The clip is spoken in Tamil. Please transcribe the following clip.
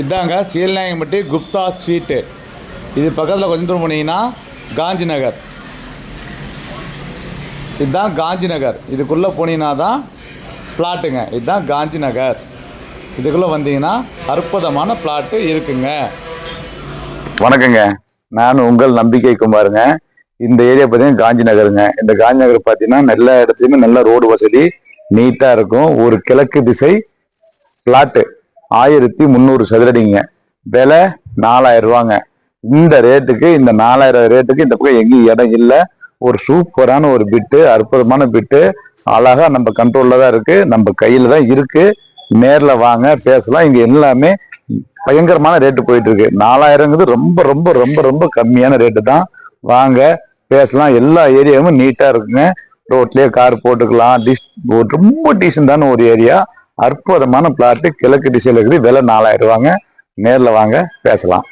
இதாங்க சீல்நாயகம்பட்டி குப்தா ஸ்வீட்டு. இது பக்கத்தில் கொஞ்சம் தூரம் போனீங்கன்னா காந்தி நகர். இதுதான் காந்தி நகர். இதுக்குள்ளே போனீங்கன்னா தான் பிளாட்டுங்க. இதுதான் காந்தி நகர். இதுக்குள்ளே வந்தீங்கன்னா அற்புதமான பிளாட்டு இருக்குங்க. வணக்கங்க, நான் உங்கள் நம்பிக்கை குமாருங்க. இந்த ஏரியா பார்த்தீங்கன்னா காந்தி நகருங்க. இந்த காந்தி நகர் பார்த்தீங்கன்னா எல்லா இடத்துலையுமே நல்ல ரோடு வசதி நீட்டாக இருக்கும். ஒரு கிழக்கு திசை பிளாட்டு 1300 சதுரடிங்க. விலை 4000 ரூபாங்க. இந்த ரேட்டுக்கு, இந்த 4000 ரேட்டுக்கு இந்த பக்கம் எங்கேயும் இடம் இல்லை. ஒரு சூப்பரான ஒரு பிட்டு, அற்புதமான பிட்டு. அழகா நம்ம கண்ட்ரோல்ல தான் இருக்கு, நம்ம கையில தான் இருக்கு. நேர்ல வாங்க பேசலாம். இங்க எல்லாமே பயங்கரமான ரேட்டு போயிட்டு இருக்கு. 4000ங்கிறது ரொம்ப ரொம்ப ரொம்ப ரொம்ப கம்மியான ரேட்டு தான். வாங்க பேசலாம். எல்லா ஏரியாவும் நீட்டா இருக்குங்க. ரோட்லயே கார் போட்டுக்கலாம். ரொம்ப டீசெண்டான ஒரு ஏரியா. அற்புதமான பிளாட்டு கிழக்கு திசையில இருக்குது. விலை 4000 ரூபாங்க. நேர்ல வாங்க பேசலாம்.